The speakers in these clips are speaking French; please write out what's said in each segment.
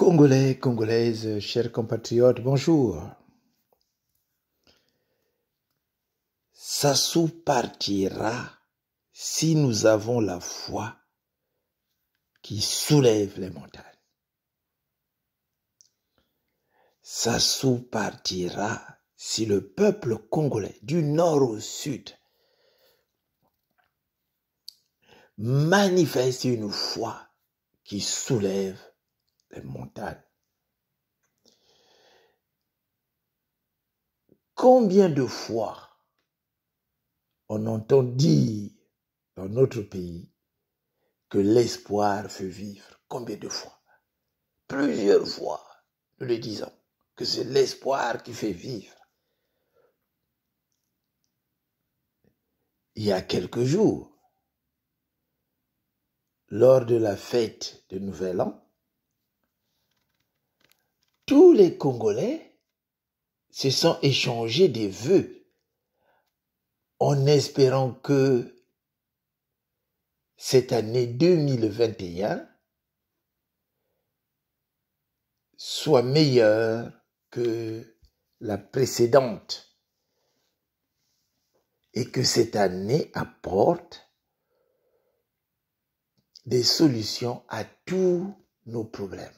Congolais, Congolaises, chers compatriotes, bonjour. Sassou partira si nous avons la foi qui soulève les montagnes. Sassou partira si le peuple congolais, du nord au sud, manifeste une foi qui soulève les montagnes. Combien de fois on entend dire dans notre pays que l'espoir fait vivre? Combien de fois? Plusieurs fois, nous le disons, que c'est l'espoir qui fait vivre. Il y a quelques jours, lors de la fête de Nouvel An, tous les Congolais se sont échangés des vœux en espérant que cette année 2021 soit meilleure que la précédente et que cette année apporte des solutions à tous nos problèmes.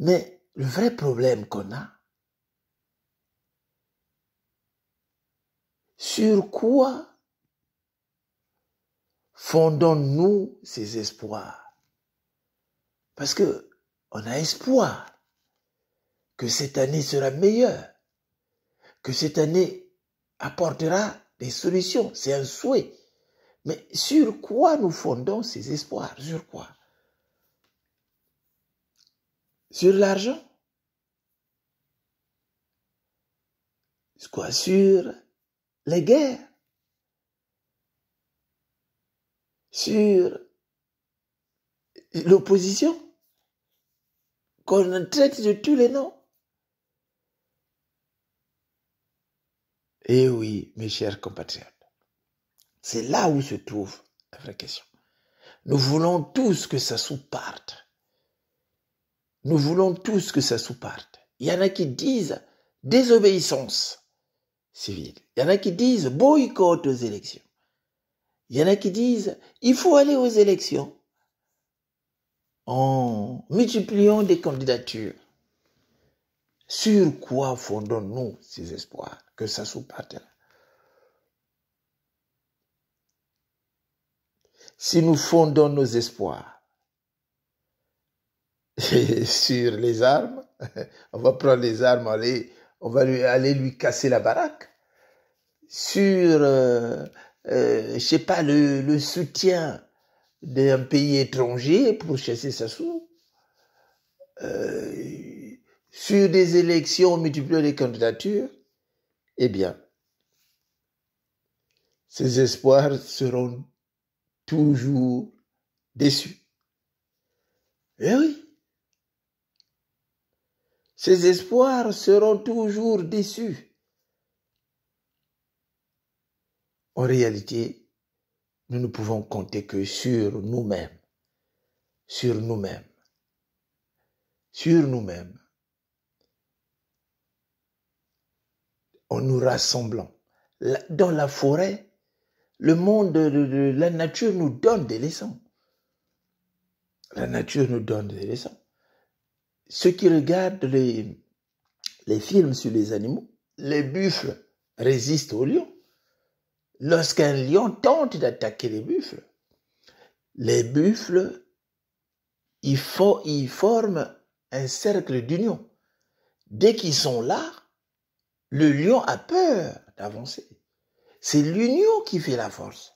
Mais le vrai problème qu'on a, sur quoi fondons-nous ces espoirs? Parce que on a espoir que cette année sera meilleure, que cette année apportera des solutions. C'est un souhait. Mais sur quoi nous fondons ces espoirs? Sur quoi? Sur l'argent? Quoi? Sur les guerres? Sur l'opposition? Qu'on traite de tous les noms? Eh oui, mes chers compatriotes, c'est là où se trouve la vraie question. Nous voulons tous que Sassou parte. Nous voulons tous que Sassou parte. Il y en a qui disent désobéissance civile. Il y en a qui disent boycott aux élections. Il y en a qui disent il faut aller aux élections en multipliant des candidatures. Sur quoi fondons-nous ces espoirs que Sassou parte là? Si nous fondons nos espoirs sur les armes, on va prendre les armes, on va aller lui casser la baraque. Sur, je sais pas, le soutien d'un pays étranger pour chasser Sassou. Sur des élections multipliant les candidatures, eh bien, ces espoirs seront toujours déçus. Eh oui. Ces espoirs seront toujours déçus. En réalité, nous ne pouvons compter que sur nous-mêmes. Sur nous-mêmes. Sur nous-mêmes. En nous rassemblant. Dans la forêt, le monde de la nature nous donne des leçons. La nature nous donne des leçons. Ceux qui regardent les films sur les animaux, les buffles résistent aux lions. Lorsqu'un lion tente d'attaquer les buffles, ils forment un cercle d'union. Dès qu'ils sont là, le lion a peur d'avancer. C'est l'union qui fait la force.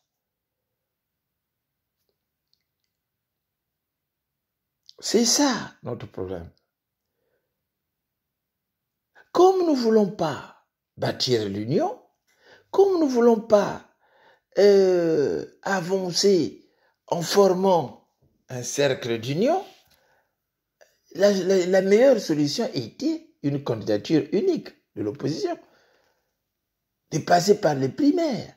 C'est ça notre problème. Comme nous ne voulons pas bâtir l'union, comme nous ne voulons pas avancer en formant un cercle d'union, la meilleure solution était une candidature unique de l'opposition, de passer par les primaires.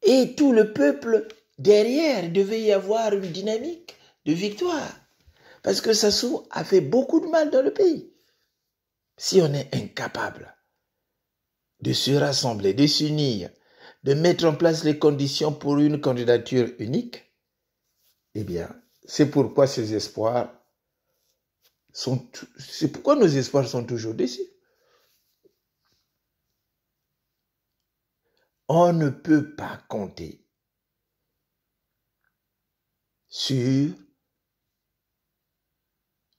Et tout le peuple derrière, il devait y avoir une dynamique de victoire. Parce que Sassou a fait beaucoup de mal dans le pays. Si on est incapable de se rassembler, de s'unir, de mettre en place les conditions pour une candidature unique, eh bien, c'est pourquoi ces espoirs c'est pourquoi nos espoirs sont toujours déçus. On ne peut pas compter sur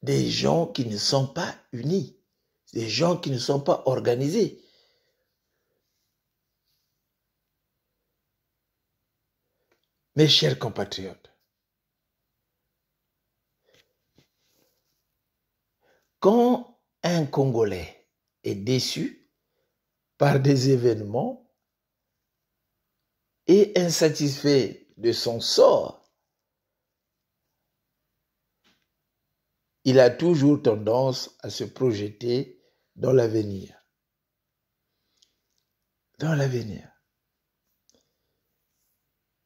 des gens qui ne sont pas unis, des gens qui ne sont pas organisés. Mes chers compatriotes, quand un Congolais est déçu par des événements et insatisfait de son sort, il a toujours tendance à se projeter dans l'avenir. Dans l'avenir.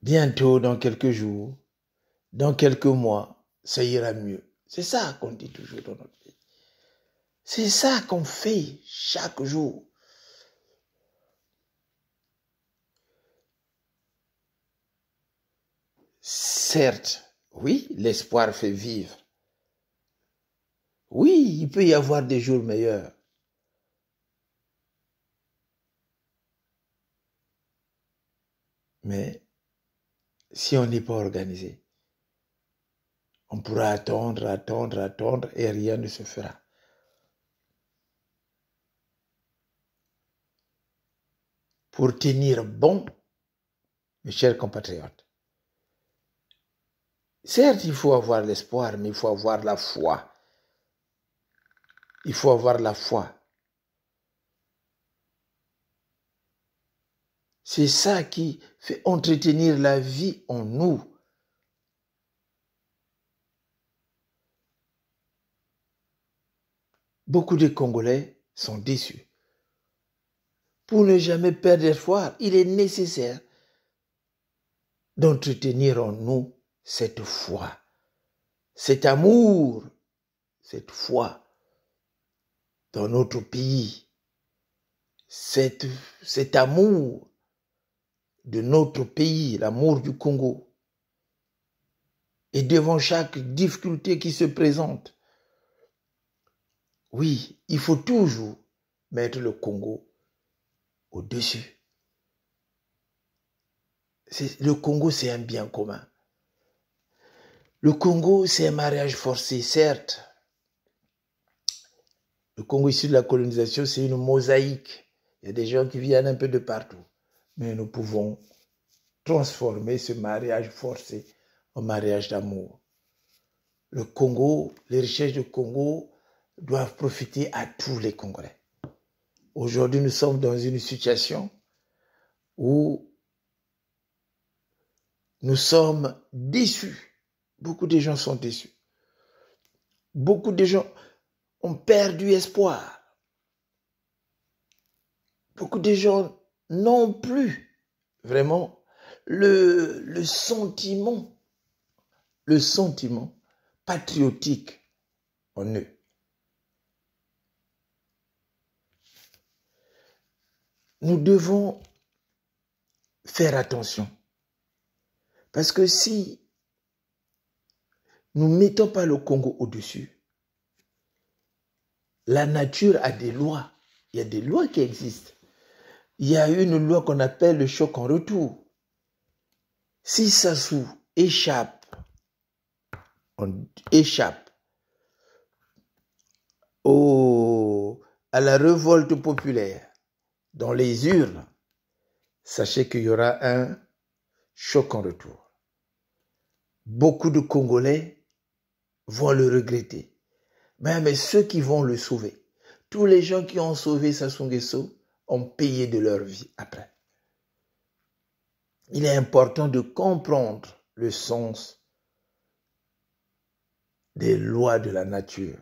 Bientôt, dans quelques jours, dans quelques mois, ça ira mieux. C'est ça qu'on dit toujours dans notre pays. C'est ça qu'on fait chaque jour. Certes, oui, l'espoir fait vivre. Oui, il peut y avoir des jours meilleurs. Mais si on n'est pas organisé, on pourra attendre et rien ne se fera. Pour tenir bon, mes chers compatriotes, certes, il faut avoir l'espoir, mais il faut avoir la foi. Il faut avoir la foi. C'est ça qui fait entretenir la vie en nous. Beaucoup de Congolais sont déçus. Pour ne jamais perdre espoir, il est nécessaire d'entretenir en nous cette foi, cet amour, cette foi dans notre pays, cet amour de notre pays, l'amour du Congo. Et devant chaque difficulté qui se présente, oui, il faut toujours mettre le Congo au-dessus. Le Congo, c'est un bien commun. Le Congo, c'est un mariage forcé, certes. Le Congo issu de la colonisation, c'est une mosaïque. Il y a des gens qui viennent un peu de partout. Mais nous pouvons transformer ce mariage forcé en mariage d'amour. Le Congo, les richesses du Congo doivent profiter à tous les Congolais. Aujourd'hui, nous sommes dans une situation où nous sommes déçus. Beaucoup de gens sont déçus. Beaucoup de gens ont perdu espoir. Beaucoup de gens n'ont plus vraiment le sentiment patriotique en eux. Nous devons faire attention. Parce que si nous ne mettons pas le Congo au-dessus, la nature a des lois. Il y a des lois qui existent. Il y a une loi qu'on appelle le choc en retour. Si Sassou échappe à la révolte populaire dans les urnes, sachez qu'il y aura un choc en retour. Beaucoup de Congolais vont le regretter. Mais ceux qui vont le sauver, tous les gens qui ont sauvé Sassou Nguesso ont payé de leur vie après. Il est important de comprendre le sens des lois de la nature.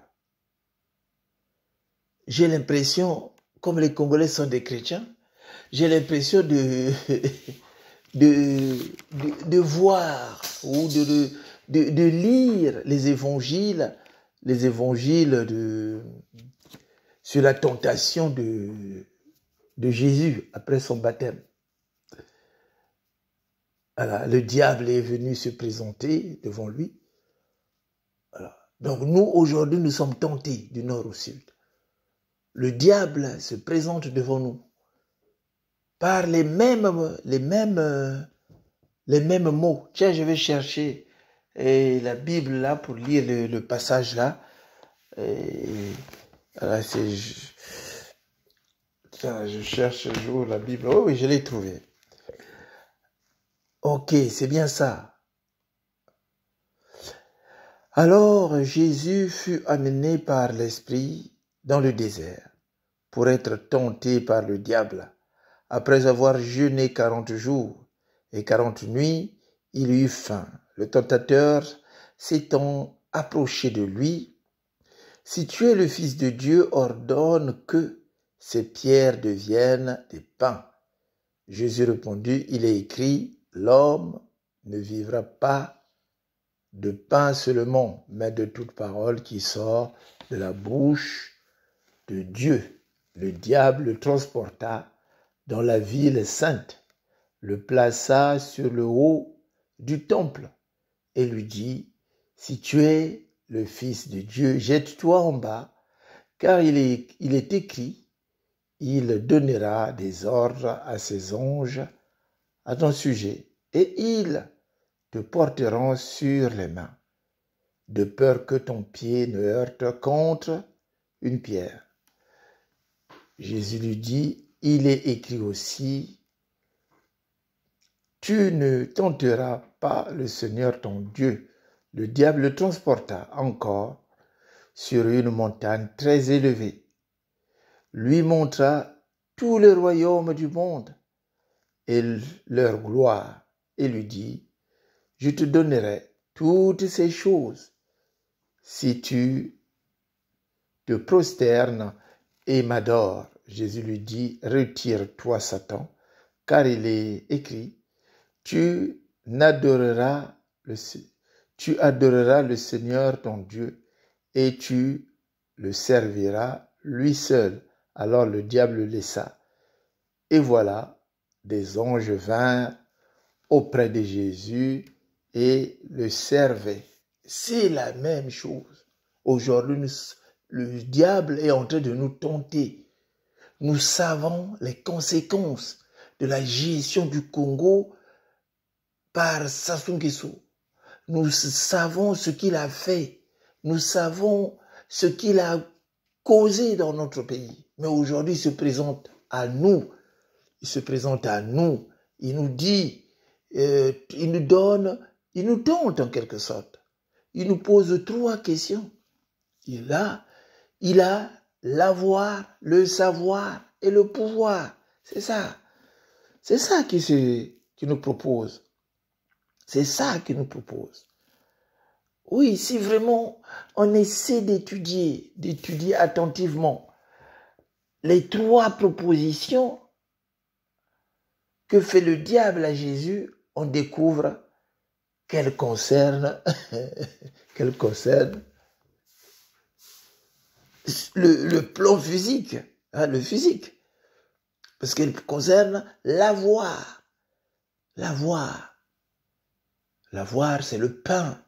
J'ai l'impression, comme les Congolais sont des chrétiens, j'ai l'impression de voir ou de lire les évangiles sur la tentation de Jésus après son baptême. Voilà, le diable est venu se présenter devant lui. Voilà. Donc nous, aujourd'hui, nous sommes tentés du nord au sud. Le diable se présente devant nous par les mêmes mots. Tiens, je vais chercher la Bible là pour lire le passage là. Voilà, je cherche toujours la Bible. Oh oui, je l'ai trouvé. Ok, c'est bien ça. Alors Jésus fut amené par l'Esprit dans le désert pour être tenté par le diable. Après avoir jeûné 40 jours et 40 nuits, il eut faim. Le tentateur s'étant approché de lui, « Si tu es le Fils de Dieu, ordonne que ces pierres deviennent des pains. » Jésus répondit, « Il est écrit, l'homme ne vivra pas de pain seulement, mais de toute parole qui sort de la bouche de Dieu. » Le diable le transporta dans la ville sainte, le plaça sur le haut du temple et lui dit, « Si tu es le Fils de Dieu, jette-toi en bas, car il est écrit, il donnera des ordres à ses anges à ton sujet, et ils te porteront sur les mains, de peur que ton pied ne heurte contre une pierre. » Jésus lui dit, « Il est écrit aussi, tu ne tenteras pas le Seigneur ton Dieu. » Le diable le transporta encore sur une montagne très élevée, lui montra tous les royaumes du monde et leur gloire, et lui dit, « Je te donnerai toutes ces choses si tu te prosternes et m'adores. » Jésus lui dit, « Retire-toi, Satan, car il est écrit, tu adoreras le Seigneur ton Dieu et tu le serviras lui seul. » Alors le diable le laissa. Et voilà, des anges vinrent auprès de Jésus et le servaient. C'est la même chose. Aujourd'hui, le diable est en train de nous tenter. Nous savons les conséquences de la gestion du Congo par Sassou Nguesso. Nous savons ce qu'il a fait. Nous savons ce qu'il a causé dans notre pays. Mais aujourd'hui, il se présente à nous. Il se présente à nous. Il nous dit, il nous tente en quelque sorte. Il nous pose 3 questions. Il a l'avoir, le savoir et le pouvoir. C'est ça. C'est ça qu'il nous propose. C'est ça qu'il nous propose. Oui, si vraiment on essaie d'étudier attentivement les 3 propositions que fait le diable à Jésus, on découvre qu'elles concernent le plan physique, le physique, parce qu'elles concernent l'avoir. L'avoir, c'est le pain.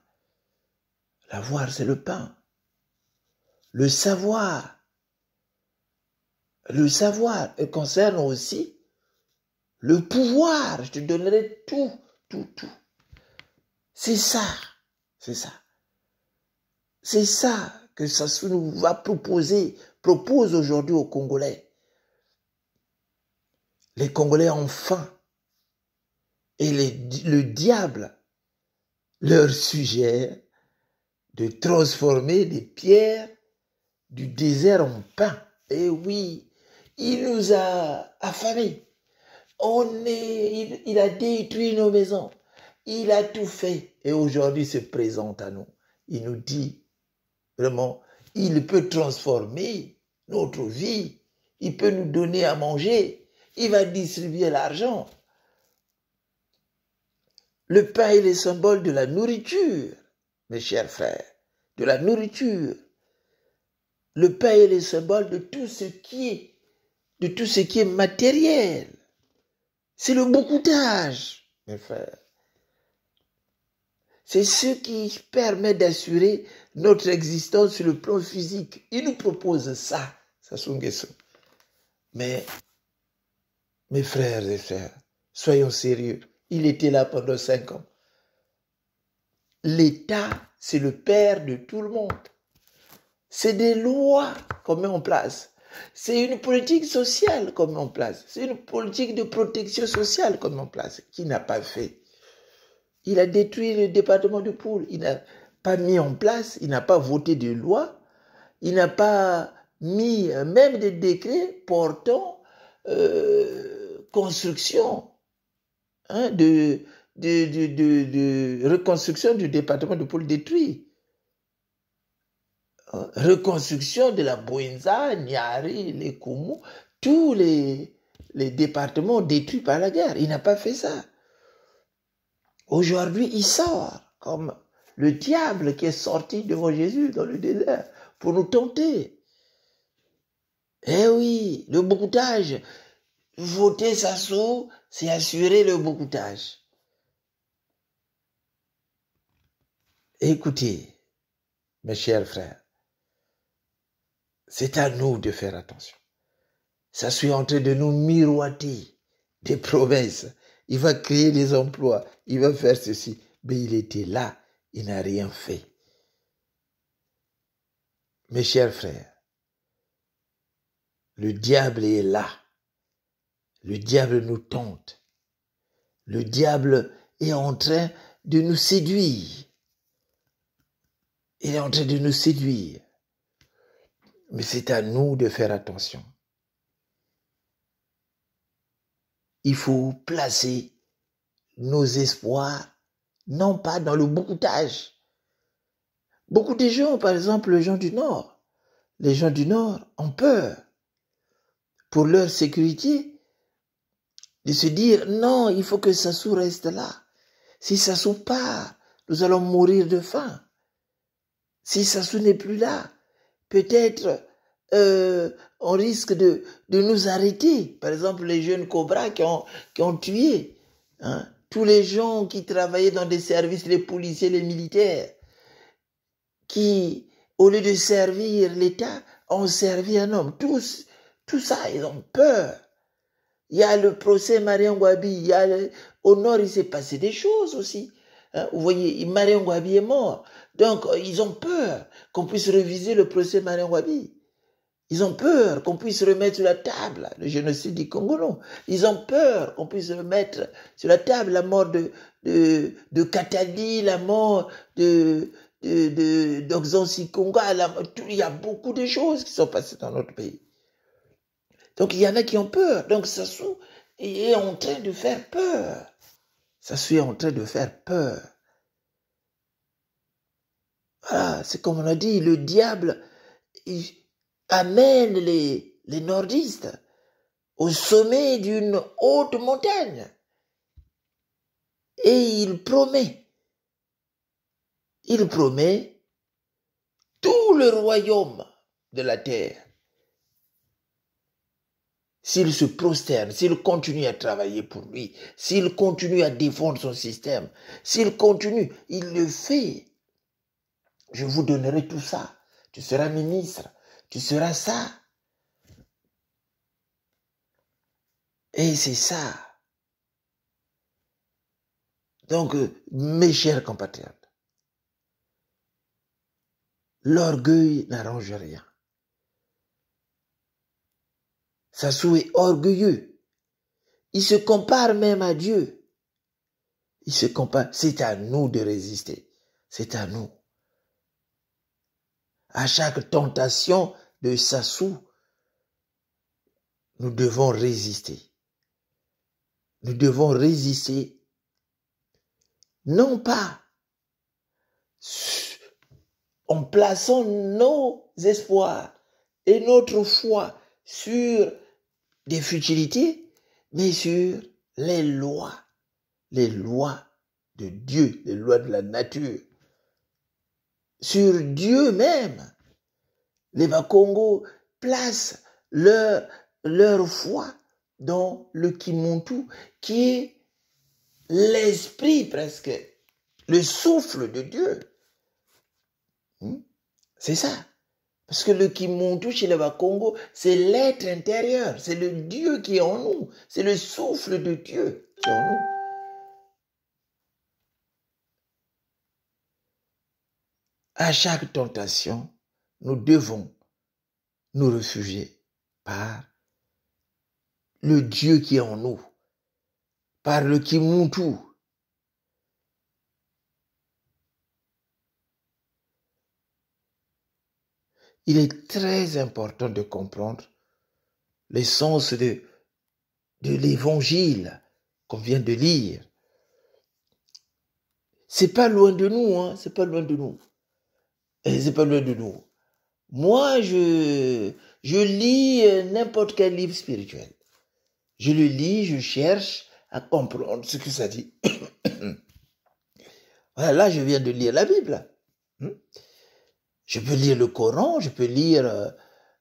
L'avoir, c'est le pain. Le savoir, elle concerne aussi le pouvoir. Je te donnerai tout. C'est ça. C'est ça que Sassou nous va propose aujourd'hui aux Congolais. Les Congolais ont faim. Et le diable leur suggère de transformer des pierres du désert en pain. Et oui, il nous a affamés. Il a détruit nos maisons. Il a tout fait. Et aujourd'hui, il se présente à nous. Il nous dit, vraiment, il peut transformer notre vie. Il peut nous donner à manger. Il va distribuer l'argent. Le pain est le symbole de la nourriture, mes chers frères, de la nourriture. Le pain est le symbole de tout ce qui est matériel. C'est le boucoutage, mes frères. C'est ce qui permet d'assurer notre existence sur le plan physique. Il nous propose ça, Sassou Nguesso. Mais, mes frères et sœurs, soyons sérieux. Il était là pendant 5 ans. L'État, c'est le père de tout le monde. C'est des lois qu'on met en place. C'est une politique sociale qu'on met en place. C'est une politique de protection sociale qu'on met en place. Qui n'a pas fait? Il a détruit le département de Poul. Il n'a pas mis en place, il n'a pas voté de loi, il n'a pas mis même des décrets portant construction de reconstruction du département de Poul détruit. Reconstruction de la Bouenza, Niari, les Koumou, tous les départements détruits par la guerre. Il n'a pas fait ça. Aujourd'hui, il sort comme le diable qui est sorti devant Jésus dans le désert pour nous tenter. Eh oui, le boucoutage. Voter Sassou, c'est assurer le boucoutage. Écoutez, mes chers frères, c'est à nous de faire attention. Sassou est en train de nous miroiter des promesses. Il va créer des emplois, il va faire ceci. Mais il était là, il n'a rien fait. Mes chers frères, le diable est là. Le diable nous tente. Le diable est en train de nous séduire. Il est en train de nous séduire. Mais c'est à nous de faire attention. Il faut placer nos espoirs, non pas dans le boucoutage. Beaucoup de gens, par exemple les gens du Nord ont peur pour leur sécurité de se dire non, il faut que Sassou reste là. Si Sassou part, nous allons mourir de faim. Si Sassou n'est plus là, peut-être on risque de nous arrêter. Par exemple, les jeunes Cobra qui ont tué tous les gens qui travaillaient dans des services, les policiers, les militaires, qui, au lieu de servir l'État, ont servi un homme. Tout ça, ils ont peur. Il y a le procès Mariam Gouabi. Au nord, il s'est passé des choses aussi. Vous voyez, Mariam Gouabi est mort. Donc, ils ont peur qu'on puisse réviser le procès Mariam Gouabi. Ils ont peur qu'on puisse remettre sur la table le génocide du Congo. Non. Ils ont peur qu'on puisse remettre sur la table la mort de Katadi, la mort d'Oxon Sikonga. Il y a beaucoup de choses qui sont passées dans notre pays. Donc, il y en a qui ont peur. Donc, Sassou est en train de faire peur. Sassou est en train de faire peur. Voilà, c'est comme on a dit, le diable amène les nordistes au sommet d'une haute montagne. Et il promet tout le royaume de la terre. S'il se prosterne, s'il continue à travailler pour lui, s'il continue à défendre son système, s'il continue, il le fait. Je vous donnerai tout ça. Tu seras ministre, tu seras ça. Et c'est ça. Donc, mes chers compatriotes, l'orgueil n'arrange rien. Sassou est orgueilleux. Il se compare même à Dieu. Il se compare. C'est à nous de résister. C'est à nous. À chaque tentation de Sassou, nous devons résister. Nous devons résister, non pas en plaçant nos espoirs et notre foi sur des futilités, mais sur les lois de Dieu, les lois de la nature, sur Dieu même. Les Bakongo placent leur foi dans le Kimuntu, qui est l'esprit presque, le souffle de Dieu. C'est ça. Parce que le Kimuntu chez les Bakongo, c'est l'être intérieur, c'est le Dieu qui est en nous, c'est le souffle de Dieu qui est en nous. À chaque tentation, nous devons nous réfugier par le Dieu qui est en nous, par le Kimuntu. Il est très important de comprendre l'essence de l'évangile qu'on vient de lire. C'est pas loin de nous, hein, c'est pas loin de nous. C'est pas loin de nous. Moi, je lis n'importe quel livre spirituel. Je le lis, je cherche à comprendre ce que ça dit. Voilà, là, je viens de lire la Bible. Je peux lire le Coran, je peux lire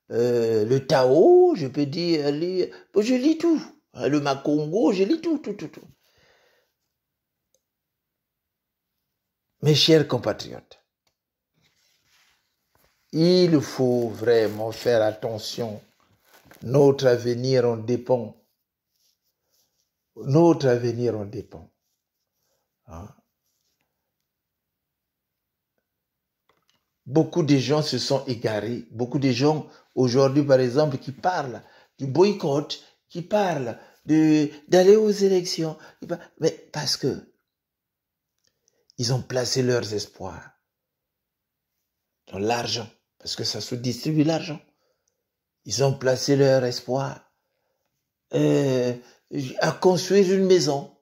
le Tao, je peux lire... Je lis tout. Le Makongo, je lis tout. Mes chers compatriotes, il faut vraiment faire attention. Notre avenir en dépend. Notre avenir en dépend. Beaucoup de gens se sont égarés. Beaucoup de gens aujourd'hui, par exemple, qui parlent du boycott, qui parlent d'aller aux élections. Mais parce que ils ont placé leurs espoirs dans l'argent. Parce que ça se distribue l'argent. Ils ont placé leur espoir à construire une maison.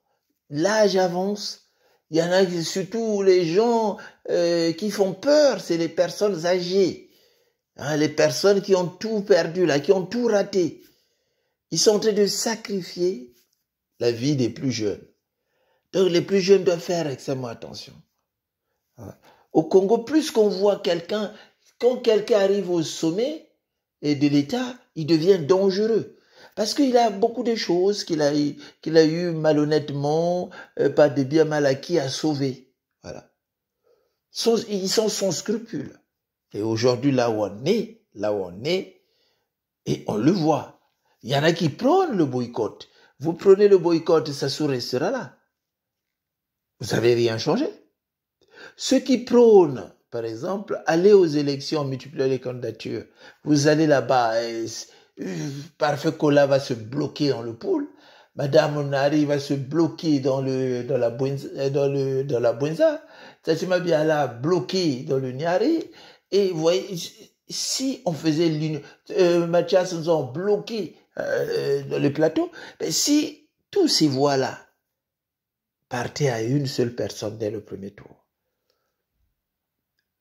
L'âge avance. Il y en a surtout les gens qui font peur, c'est les personnes âgées. Hein, les personnes qui ont tout perdu, là, qui ont tout raté. Ils sont en train de sacrifier la vie des plus jeunes. Donc les plus jeunes doivent faire extrêmement attention. Au Congo, plus qu'on voit quelqu'un, quand quelqu'un arrive au sommet de l'État, il devient dangereux. Parce qu'il a beaucoup de choses qu'il a eu malhonnêtement, par des biens mal acquis à sauver. Voilà. Ils sont sans scrupule. Et aujourd'hui, là où on est, et on le voit. Il y en a qui prônent le boycott. Vous prenez le boycott, ça restera là. Vous n'avez rien changé. Ceux qui prônent, par exemple, aller aux élections, multiplier les candidatures, vous allez là-bas, Parfait Cola va se bloquer dans le pool, Madame Onari va se bloquer dans la Bwenza, Tachima Biala bloqué dans le Niari, et vous voyez, si on faisait l'union, Mathias nous a bloqué dans le plateau, mais si tous ces voix-là partaient à une seule personne dès le premier tour,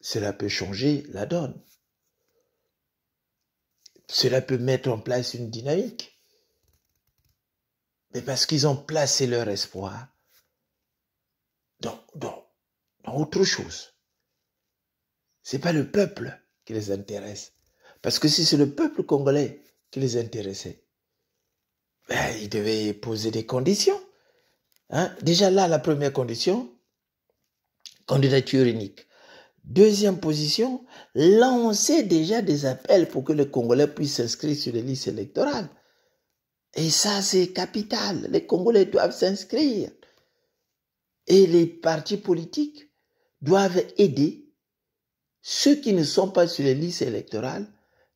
cela peut changer la donne. Cela peut mettre en place une dynamique. Mais parce qu'ils ont placé leur espoir dans autre chose. C'est pas le peuple qui les intéresse. Parce que si c'est le peuple congolais qui les intéressait, ben, ils devaient poser des conditions. Hein? Déjà là, la première condition, candidature unique. Deuxième position, lancer déjà des appels pour que les Congolais puissent s'inscrire sur les listes électorales. Et ça, c'est capital. Les Congolais doivent s'inscrire. Et les partis politiques doivent aider ceux qui ne sont pas sur les listes électorales,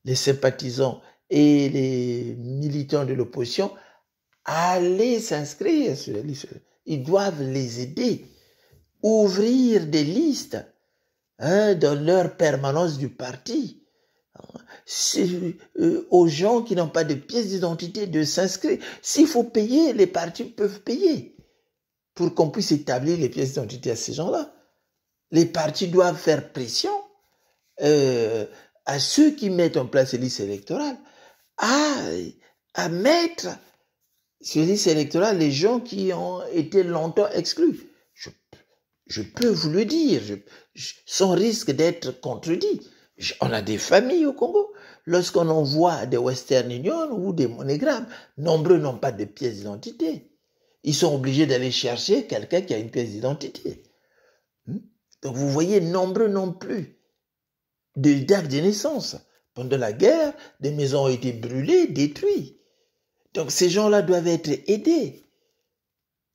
les sympathisants et les militants de l'opposition, à aller s'inscrire sur les listes. Ils doivent les aider, ouvrir des listes dans leur permanence du parti, aux gens qui n'ont pas de pièce d'identité de s'inscrire. S'il faut payer, les partis peuvent payer pour qu'on puisse établir les pièces d'identité à ces gens-là. Les partis doivent faire pression à ceux qui mettent en place les listes électorales à mettre sur les listes électorales les gens qui ont été longtemps exclus. Je peux vous le dire, sans risque d'être contredit. On a des familles au Congo. Lorsqu'on envoie des Western Union ou des MoneyGram, nombreux n'ont pas de pièce d'identité. Ils sont obligés d'aller chercher quelqu'un qui a une pièce d'identité. Donc vous voyez, nombreux n'ont plus de date de naissance. Pendant la guerre, des maisons ont été brûlées, détruites. Donc ces gens-là doivent être aidés.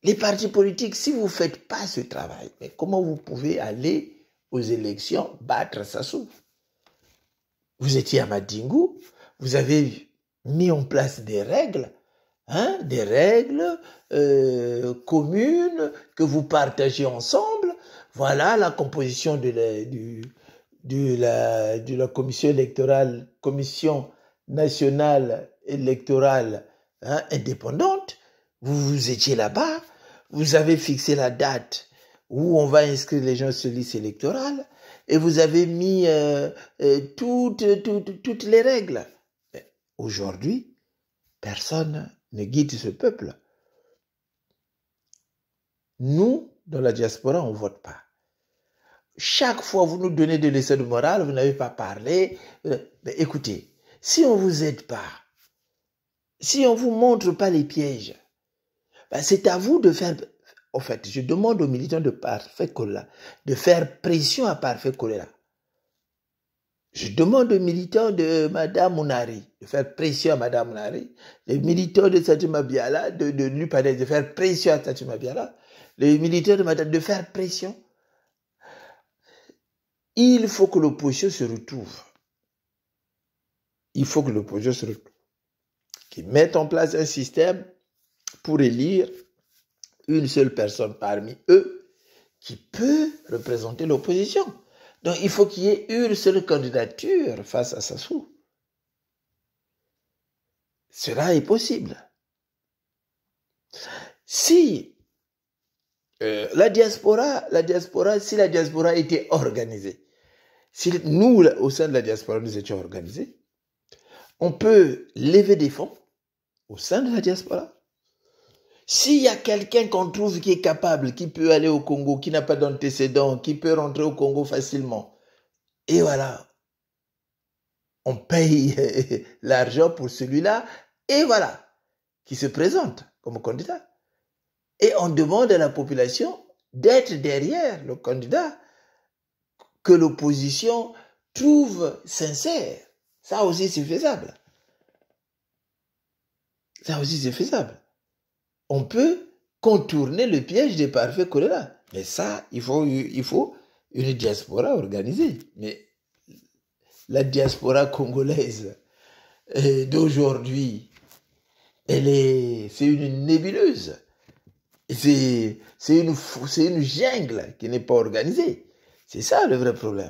Les partis politiques, si vous ne faites pas ce travail, mais comment vous pouvez aller aux élections battre Sassou? Vous étiez à Madingu, vous avez mis en place des règles, communes que vous partagez ensemble. Voilà la composition de la commission électorale, commission nationale électorale indépendante. Vous étiez là-bas, vous avez fixé la date où on va inscrire les gens sur liste électorale et vous avez mis toutes les règles. Aujourd'hui, personne ne guide ce peuple. Nous, dans la diaspora, on ne vote pas. Chaque fois vous nous donnez des leçons de morale, vous n'avez pas parlé. Mais écoutez, si on ne vous aide pas, si on ne vous montre pas les pièges, c'est à vous de faire... En fait, je demande aux militants de Parfait Kola de faire pression à Parfait Kola. Je demande aux militants de Mme Mounari de faire pression à Mme Mounari. Les militants de Satima Biala, de l'UPADES, de faire pression à Satima Biala. Les militants de Madame de faire pression. Il faut que l'opposition se retrouve. Il faut que l'opposition se retrouve. Qu'ils mettent en place un système pour élire une seule personne parmi eux qui peut représenter l'opposition. Donc il faut qu'il y ait une seule candidature face à Sassou. Cela est possible. Si la diaspora était organisée, si nous, au sein de la diaspora, nous étions organisés, on peut lever des fonds au sein de la diaspora. S'il y a quelqu'un qu'on trouve qui est capable, qui peut aller au Congo, qui n'a pas d'antécédent, qui peut rentrer au Congo facilement, et voilà, on paye l'argent pour celui-là, et voilà, qui se présente comme candidat. Et on demande à la population d'être derrière le candidat que l'opposition trouve sincère. Ça aussi, c'est faisable. Ça aussi, c'est faisable. On peut contourner le piège des parfaits choléra. Mais ça, il faut une diaspora organisée. Mais la diaspora congolaise d'aujourd'hui, c'est une nébuleuse. C'est une jungle qui n'est pas organisée. C'est ça le vrai problème.